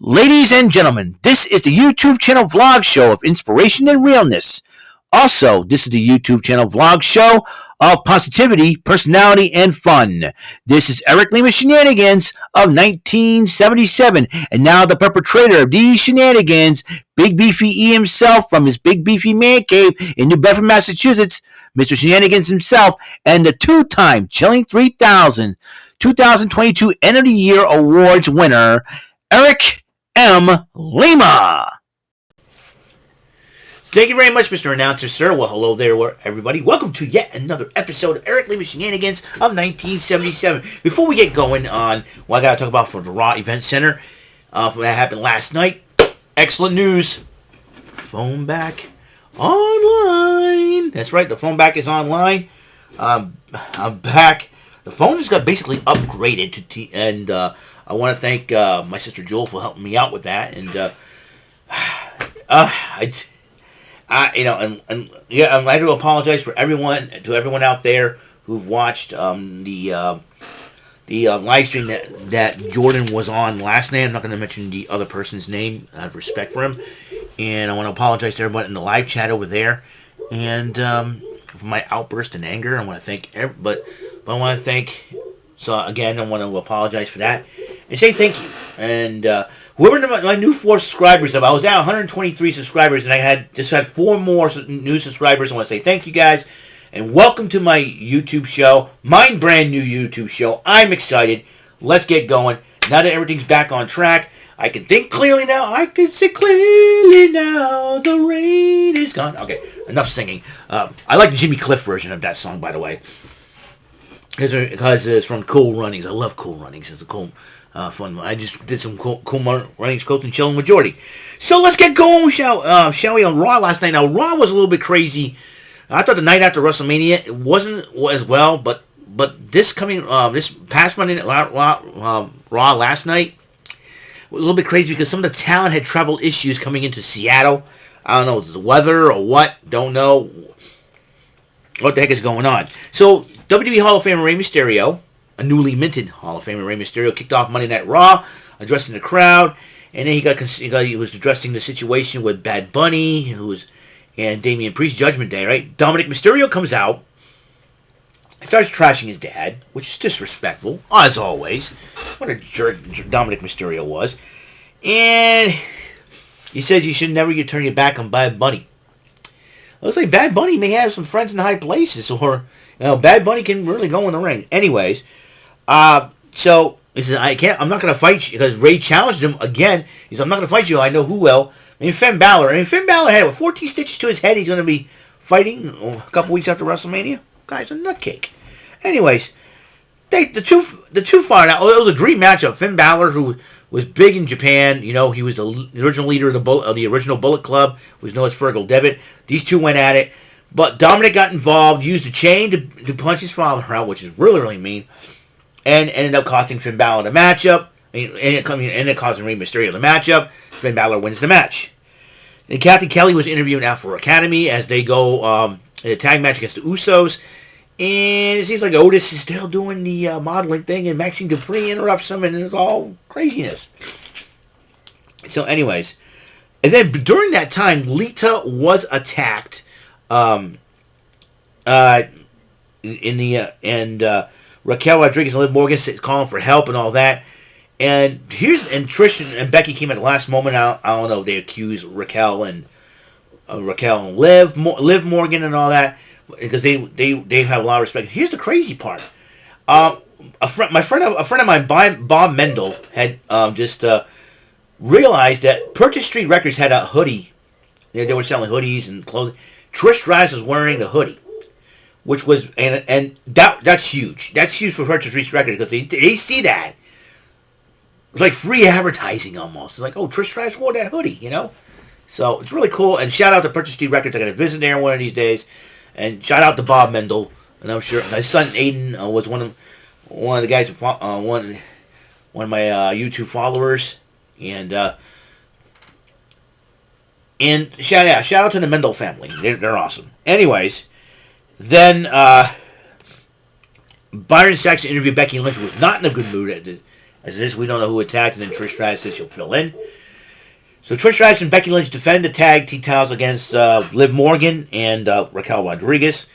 Ladies and gentlemen, this is the YouTube channel vlog show of inspiration and realness. Also, this is the YouTube channel vlog show of positivity, personality, and fun. This is Eric Lima Shenanigans of 1977, and now the perpetrator of these shenanigans, Big Beefy E himself from his Big Beefy Man Cave in New Bedford, Massachusetts, Mr. Shenanigans himself, and the two-time Chilling 3000 2022 End of the Year Awards winner, Eric M. Lima. Thank you very much, Mr. Announcer, sir. Well, hello there, everybody. Welcome to yet another episode of Eric Lima Shenanigans of 1977. Before we get going on what I got to talk about for the Raw Event Center, that happened last night, excellent news. Phone back online. That's right, the phone back is online. I'm back. The phone just got basically upgraded and I want to thank my sister Jewel for helping me out with that. And I do apologize for everyone out there who've watched the live stream that Jordan was on last night. I'm not going to mention the other person's name. I have respect for him, and I want to apologize to everybody in the live chat over there, and for my outburst and anger. I want to thank everybody, but I want to thank. So again, I want to apologize for that and say thank you. And whoever my new 4 subscribers, I was at 123 subscribers, and I had 4 more new subscribers. I want to say thank you guys, and welcome to my YouTube show, my brand new YouTube show. I'm excited. Let's get going. Now that everything's back on track, I can think clearly now. I can see clearly now. The rain is gone. Okay, enough singing. I like the Jimmy Cliff version of that song, by the way. Because it's from Cool Runnings. I love Cool Runnings. It's a cool, fun one. I just did some cool Runnings, Coast and Chilling Majority. So let's get going, shall we, on Raw last night. Now, Raw was a little bit crazy. I thought the night after WrestleMania, it wasn't as well, but this past Monday Night Raw last night was a little bit crazy because some of the talent had travel issues coming into Seattle. I don't know if it's the weather or what. Don't know what the heck is going on. So, WWE Hall of Famer Rey Mysterio, a newly minted Hall of Famer Rey Mysterio, kicked off Monday Night Raw, addressing the crowd, and then he was addressing the situation with Bad Bunny, and Damian Priest, Judgment Day, right? Dominic Mysterio comes out, starts trashing his dad, which is disrespectful, as always. What a jerk Dominic Mysterio was. And he says you should never turn your back on Bad Bunny. Looks like Bad Bunny may have some friends in high places, or Bad Bunny can really go in the ring. Anyways, so he says, I'm not going to fight you, because Ray challenged him again. He said, I'm not going to fight you. I know who will. Finn Balor. Finn Balor had 14 stitches to his head. He's going to be fighting a couple weeks after WrestleMania. Guy's a nutcake. Anyways, the two fought out. It was a dream matchup. Finn Balor, who was big in Japan, he was the original leader of the original Bullet Club, was known as Fergal Devitt. These two went at it, but Dominic got involved, used a chain to punch his father out, which is really, really mean, and ended up costing Finn Balor the matchup. Ended up costing Rey Mysterio the matchup. Finn Balor wins the match. And Kathy Kelly was interviewing Alpha Academy as they go in a tag match against the Usos. And it seems like Otis is still doing the modeling thing, and Maxine Dupree interrupts him, and it's all craziness. So, anyways, and then during that time, Lita was attacked, and Raquel Rodriguez and Liv Morgan calling for help and all that. And Trish and Becky came at the last moment. I don't know. They accused Raquel and Liv Morgan and all that, because they have a lot of respect. Here's the crazy part. A friend of mine, Bob Mendel, had just realized that Purchase Street Records had a hoodie. They were selling hoodies and clothing. Trish Stratus was wearing the hoodie, which was and that's huge. That's huge for Purchase Street Records, because they see that. It's like free advertising almost. It's like, oh, Trish Stratus wore that hoodie, So it's really cool. And shout out to Purchase Street Records. I got to visit there one of these days. And shout out to Bob Mendel. And I'm sure my son Aiden was one of the guys, one of my YouTube followers. And shout out to the Mendel family. They're awesome. Anyways, then Byron Saxton interviewed Becky Lynch, was not in a good mood As it is, we don't know who attacked, and then Trish Stratus says she'll fill in. So Trish Stratus and Becky Lynch defend the tag team titles against Liv Morgan and Raquel Rodriguez,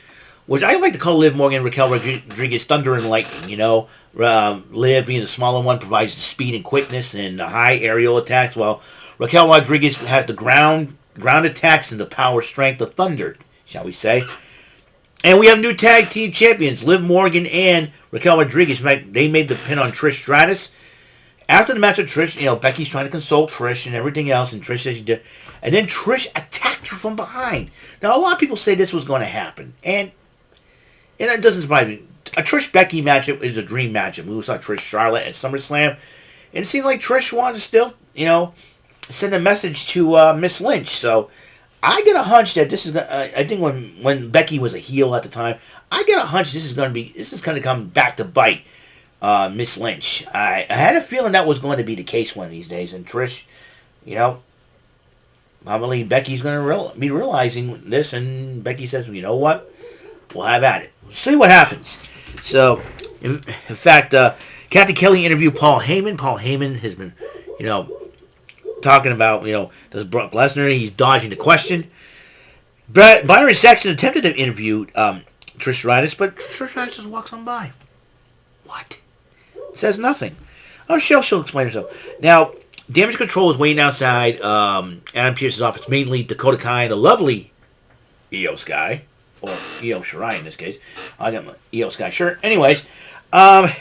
which I like to call Liv Morgan and Raquel Rodriguez Thunder and Lightning. You know, Liv, being the smaller one, provides the speed and quickness and the high aerial attacks, while Raquel Rodriguez has the ground attacks and the power strength of Thunder, shall we say. And we have new tag team champions, Liv Morgan and Raquel Rodriguez. They made the pin on Trish Stratus. After the match with Trish, Becky's trying to console Trish and everything else, and Trish says she did. And then Trish attacked her from behind. Now, a lot of people say this was going to happen, and it doesn't surprise me. A Trish-Becky matchup is a dream matchup. We saw Trish-Charlotte at SummerSlam, and it seemed like Trish wanted to still, send a message to Miss Lynch. So I get a hunch that this is. I think when Becky was a heel at the time, I get a hunch this is going to come back to bite Miss Lynch. I had a feeling that was going to be the case one of these days, and Trish, probably Becky's going to be realizing this, and Becky says, "You know what? We'll have at it. We'll see what happens." So, in fact, Captain Kelly interviewed Paul Heyman. Paul Heyman has been, talking about, does Brock Lesnar, he's dodging the question. Byron Saxton attempted to interview Trish Stratus, but Trish Stratus just walks on by. What? Says nothing. Oh, she'll explain herself. Now, Damage Control is waiting outside Adam Pearce's office, mainly Dakota Kai and the lovely Io Sky, or Io Shirai in this case. I got my Io Sky shirt. Anyways, and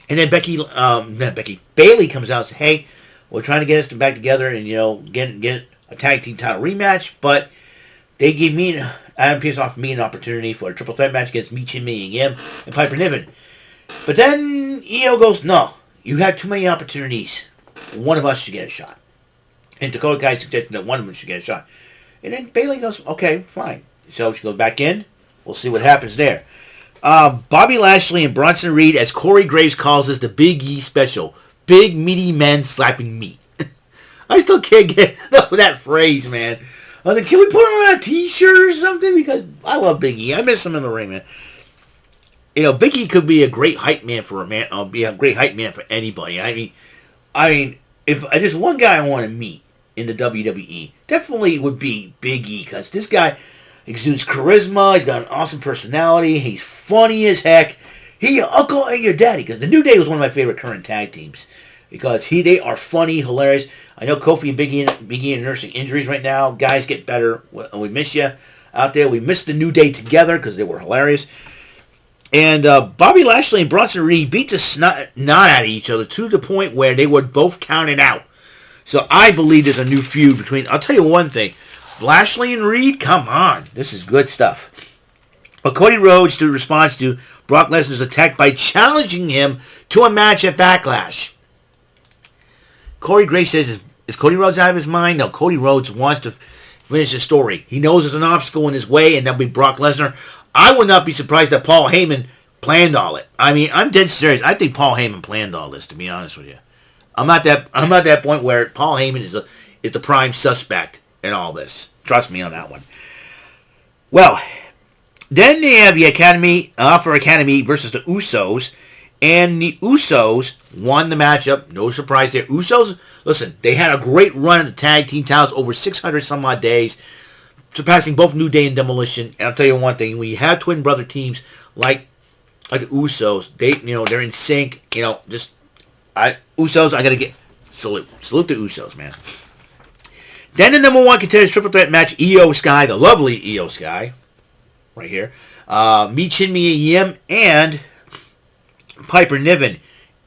then Bayley comes out and says, "Hey, we're trying to get us back together and, get a tag team title rematch, but they gave me, Adam Pearce offered me an opportunity for a triple threat match against me, Chin Me, Yim, and Piper Niven. But then Io goes, no, you had too many opportunities. One of us should get a shot." And Dakota Kai suggested that one of them should get a shot. And then Bayley goes, okay, fine. So she goes back in. We'll see what happens there. Bobby Lashley and Bronson Reed, as Corey Graves calls this, the Big E special. Big meaty men slapping meat. I still can't get enough of that phrase, man. I was like, can we put him on a t-shirt or something? Because I love Big E. I miss him in the ring, man. Big E could be a great hype man for anybody. I mean, if there's one guy I want to meet in the WWE, definitely would be Big E, because this guy exudes charisma. He's got an awesome personality. He's funny as heck. He your uncle and your daddy, because the New Day was one of my favorite current tag teams, because they are funny, hilarious. I know Kofi and Big E are nursing injuries right now. Guys, get better. We miss you out there. We missed the New Day together because they were hilarious. And Bobby Lashley and Bronson Reed beat the snot out of each other to the point where they were both counted out. So I believe there's a new feud between. I'll tell you one thing. Lashley and Reed, come on. This is good stuff. But Cody Rhodes responds to Brock Lesnar's attack by challenging him to a match at Backlash. Corey Graves says, is Cody Rhodes out of his mind? No, Cody Rhodes wants to finish the story. He knows there's an obstacle in his way, and that'll be Brock Lesnar. I would not be surprised that Paul Heyman planned all it. I mean, I'm dead serious. I think Paul Heyman planned all this, to be honest with you. I'm at that point where Paul Heyman is the prime suspect in all this. Trust me on that one. Well, then they have the Alpha Academy versus the Usos, and the Usos won the matchup. No surprise there. Usos, listen, they had a great run at the tag team titles over 600 some odd days, surpassing both New Day and Demolition. And I'll tell you one thing: when you have twin brother teams like the Usos, they're in sync. Usos, I gotta get salute the Usos, man. Then the number one contenders triple threat match: Io Sky, the lovely Io Sky, right here. Me, Chin Me, Yim, and Piper Niven.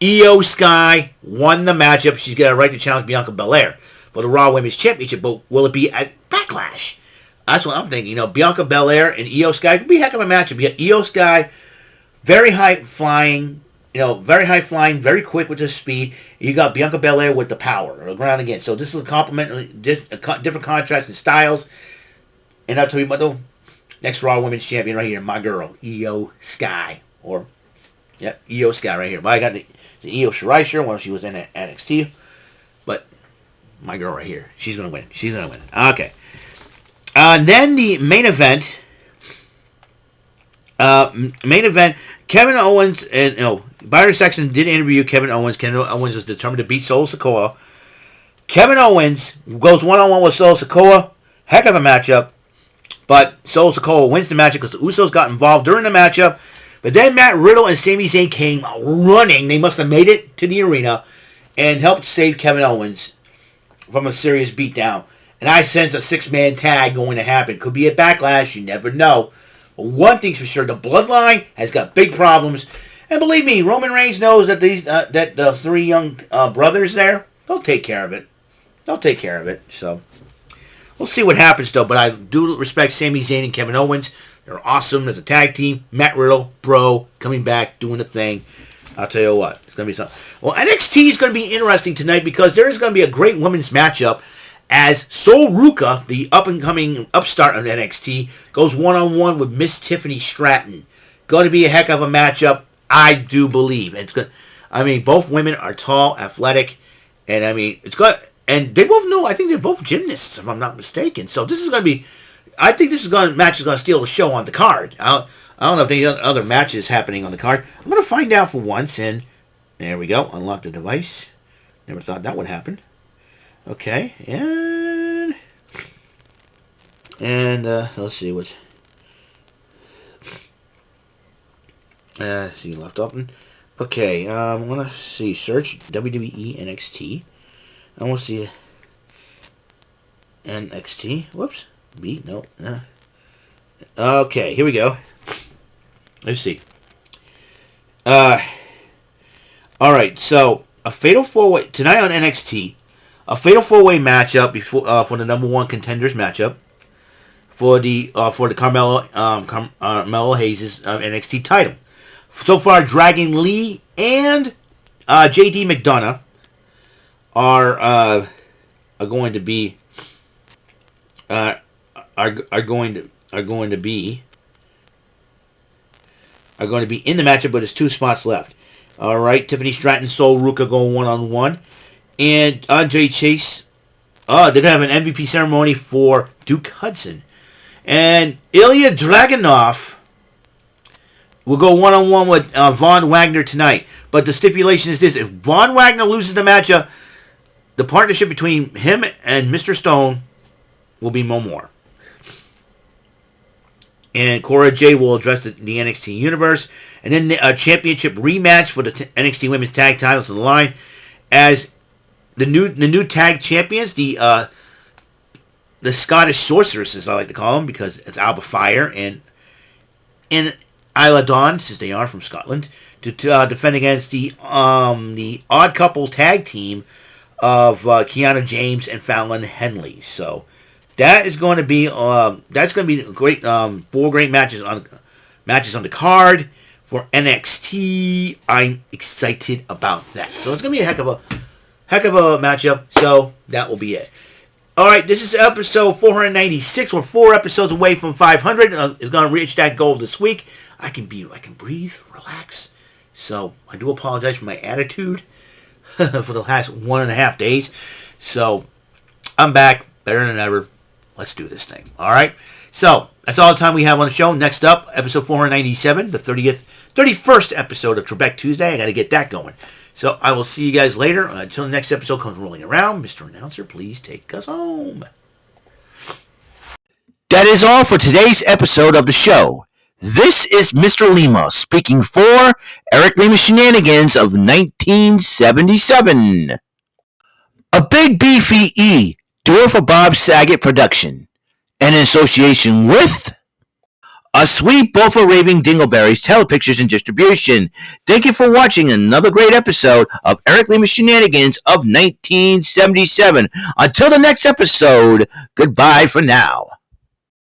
Io Sky won the matchup. She's got a right to challenge Bianca Belair for the Raw Women's Championship, but will it be at Backlash? That's what I'm thinking. Bianca Belair and Io Sky could be a heck of a matchup. You got Io Sky, very high flying, very quick with the speed. You got Bianca Belair with the power, or ground again. So this is a complement, different contrast in styles. And I'll tell you what, though, next Raw Women's Champion right here, my girl, Io Sky. Io Sky right here. But I got the Io Shirai shirt when she was in NXT. But my girl right here, she's going to win. Okay. Then the main event, Kevin Owens and Byron Saxton did interview Kevin Owens. Kevin Owens was determined to beat Solo Sikoa. Kevin Owens goes one-on-one with Solo Sikoa. Heck of a matchup. But Solo Sikoa wins the matchup because the Usos got involved during the matchup. But then Matt Riddle and Sami Zayn came running. They must have made it to the arena and helped save Kevin Owens from a serious beatdown. And I sense a 6-man tag going to happen. Could be a Backlash. You never know. But one thing's for sure. The Bloodline has got big problems. And believe me, Roman Reigns knows that that the 3 young brothers there, they'll take care of it. They'll take care of it. So we'll see what happens, though. But I do respect Sami Zayn and Kevin Owens. They're awesome as a tag team. Matt Riddle, bro, coming back, doing the thing. I'll tell you what. It's going to be something. Well, NXT is going to be interesting tonight because there is going to be a great women's matchup as Sol Ruka, the up-and-coming upstart of NXT, goes one-on-one with Miss Tiffany Stratton. Going to be a heck of a matchup, I do believe. And it's good. I mean, both women are tall, athletic, and I mean, it's good. And they both know. I think they're both gymnasts, if I'm not mistaken. So this is going to be. I think this match is going to steal the show on the card. I don't know if there are other matches happening on the card. I'm going to find out for once. And there we go. Unlock the device. Never thought that would happen. Okay, and let's see what's. See, left open. Okay, I want to see. Search WWE NXT. I want to see NXT. Whoops. B. No. Okay, here we go. Let's see. All right. So a fatal 4-way tonight on NXT. A fatal 4-way matchup before for the number 1 contenders matchup for the Carmelo Hayes' NXT title. So far, Dragon Lee and JD McDonough are going to be in the matchup, but there's 2 spots left. All right, Tiffany Stratton, Sol Ruka going one-on-one. And Andre Chase, they're going to have an MVP ceremony for Duke Hudson. And Ilya Dragunov will go one-on-one with Von Wagner tonight. But the stipulation is this. If Von Wagner loses the matchup, the partnership between him and Mr. Stone will be no more. And Cora Jade will address the NXT Universe. And then a championship rematch for the NXT Women's Tag Titles on the line as the new tag champions, the Scottish Sorceresses, I like to call them, because it's Alba Fire and Isla Dawn, since they are from Scotland, to defend against the Odd Couple tag team of Kiana James and Fallon Henley. So that is going to be great. 4 great matches on the card for NXT. I'm excited about that. So it's going to be a heck of a matchup. So that will be it. All right, this is episode 496. We're 4 episodes away from 500. It's going to reach that goal this week. I can breathe, relax. So I do apologize for my attitude for the last 1.5 days. So I'm back, better than ever. Let's do this thing. All right. So that's all the time we have on the show. Next up, episode 497, the 31st episode of Trebek Tuesday. I got to get that going. So I will see you guys later. Until the next episode comes rolling around, Mr. Announcer, please take us home. That is all for today's episode of the show. This is Mr. Lima speaking for Eric Lima Shenanigans of 1977. A Big Beefy E, do it for Bob Saget production. And in association with A Sweet Bowl for Raving Dingleberries Telepictures and Distribution. Thank you for watching another great episode of Eric Lima Shenanigans of 1977. Until the next episode, goodbye for now.